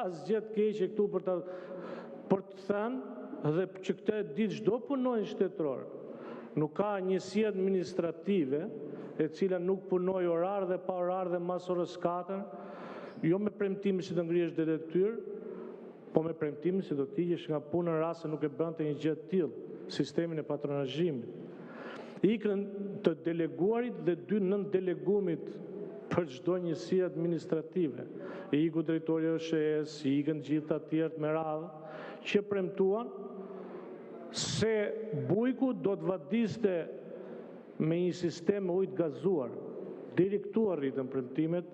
asgjë të keqe këtu për të thënë dhe që këtë ditë çdo punonjës shtetëror. Nuk ka njësi administrative e cila nuk punoj orar dhe pa orar dhe mas orës 4, jo me premtimi si të ngrihesh dhe detyrë, po me premtimi si do t'igjesh nga punë në rast se nuk e bënte një gjë të tillë, sistemin e patronazhimit. Ikën të deleguarit dhe 2 nëndeleguimit për çdo njësi administrative. Iku drejtori i OSHE-s, ikën gjithë të tjerë me radhë, që premtuan se bujku do të vadiste me një sistem me ujë të gazuar. Deri këtu arritën premtimet.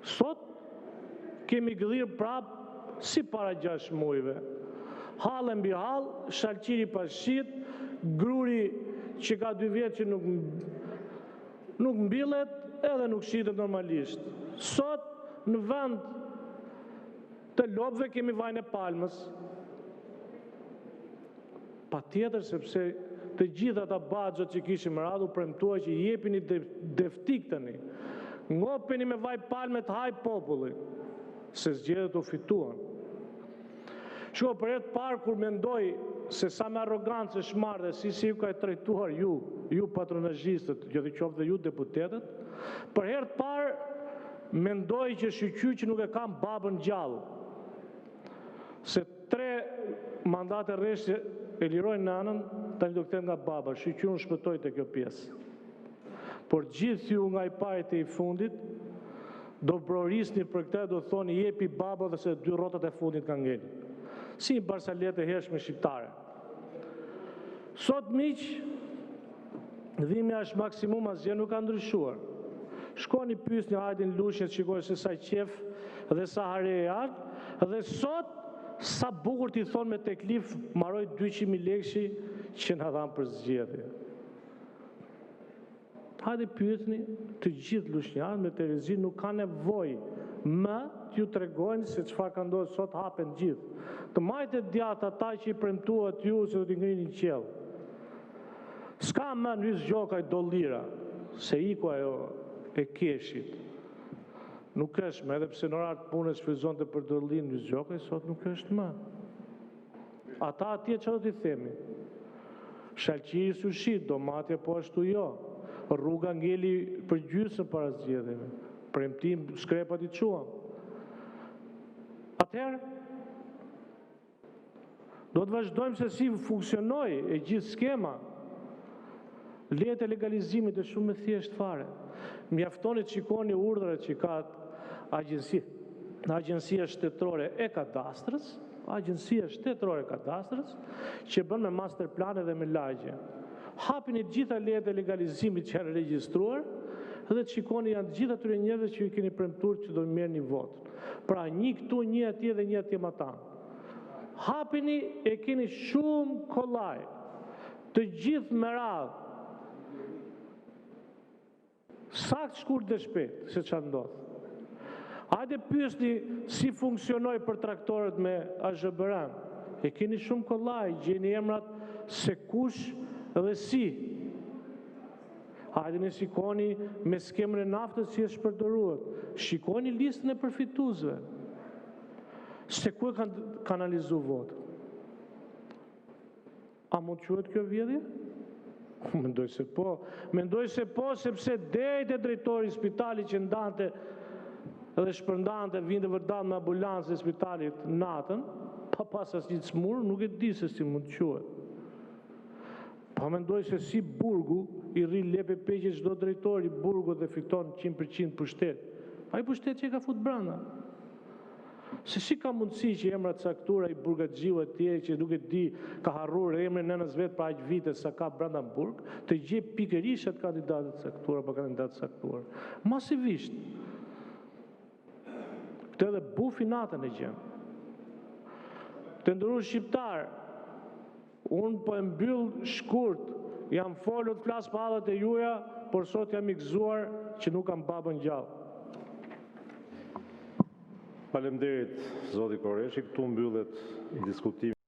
Sot kemi gëdhir prap si para 6 muajve. Hallë mbi hallë, shalqiri pas shit, gruri që ka 2 vjet që nuk mbillet edhe nuk shitet normalisht. Sot në vend të lopëve kemi vajin e palmës. Pa tjetër sepse të gjitha ata baxhat që kishim radhu premtua që jepini deftik tani. Ngopeni me vaj palme të haj populli, se zgjedhjet u fituan. Shko, për herë të parë kur mendoj se sa me arrogancë shmardhe si ju ka trajtuar ju patronazhistët, gjithë qoftë dhe ju deputetët, për herë të parë mendoj që shqyqy që nuk e kam babën gjallë. Se 3 mandate rreshtje e lirojnë nanën, tani do kthehet nga baba, shqyqy unë shpëtoj të kjo pjesë. Por gjithë ju nga i parit e i fundit, do brorisni për këtë, do thoni jepi baba dhe se 2 rrotat e fundit ka ngeli. Si një barsalet e hershme shqiptare. Sot miq, dhimbja është maksimum, asgjë nuk ka ndryshuar. Shkoni pyesni Hajdin Lushnjët, shikoj se sa qef dhe sa hare e ardh, dhe sot sa bukur t'i thonë me teklif maroj 200.000 lekëshi që na dhanë për zgjedhje. Hajde pyesni të gjithë lushnjarët me Terezi, nuk ka nevojë më t'ju tregojnë se çfarë ka ndodhur sot, hapen gjithë. Të majtë djathtë ata që i premtuat ju se do t'i ngrinin qiell. S'ka më nys gjokaj dollira, se iku ajo e keshit. Nuk është më, edhe pse në orar të punës shfrytëzonte për dollin nys gjokaj, sot nuk është më. Ata atje çfarë do t'i themi? Shalqiri sushit, domatja po ashtu jo. Rruga ngeli për gjysmë para zgjedhjeve. Premtim shkrepat i çuam. Atëherë do të vazhdojmë se si funksionoi e gjithë skema. Lejet e legalizimit është shumë e thjeshtë fare. Mjaftoni të shikoni urdhrat që ka Agjencia Shtetërore e Kadastrës, që bën me master plane dhe me lagje. Hapini gjitha lejet e legalizimit që janë regjistruar dhe të shikoni janë gjitha atyre njerëzve që ju keni premtuar që do merrni vot. Pra një këtu, një atje dhe një atje më tanë. Hapini e keni shumë kollaj. Të gjithë me radhë. Sakt, shkurt dhe shpejt, se çfarë ndodh. Hajde pyesni si funksionoi për traktorët me AZBR. E keni shumë kollaj, gjeni emrat se kush dhe si. Hajde në shikoni me skemën e naftës si është përdoruar. Shikoni listën e përfituesve. Se ku e kanë kanalizuar votë. A mund të quhet kjo vjedhje? Mendoj se po. Mendoj se po, sepse deri drejtori i spitalit që ndante dhe shpërndante vinte vërtet me ambulancë e spitalit natën, pa pas asnjë smur, nuk e di se si mund të quhet. Pa mendoj se si burgu i rri lepe peqe çdo drejtori i burgut dhe fiton 100% pushtet. Ai pushtet që e ka fut brenda. Se si ka mundësi që emra të caktuara i burgatxhiu e tjerë që nuk e di ka harruar emrin nënës vet pa aq vite sa ka brenda burg, të gjej pikërisht atë kandidatët caktuar apo kandidatë caktuar. Masivisht. Këtë edhe bufi natën e gjen. Të nderuar shqiptar, unë po e mbyll shkurt, jam folur të flas pa hallat e juaja, por sot jam i gëzuar që nuk kam babën gjallë. Faleminderit zoti Koreshi, këtu mbyllet diskutimi.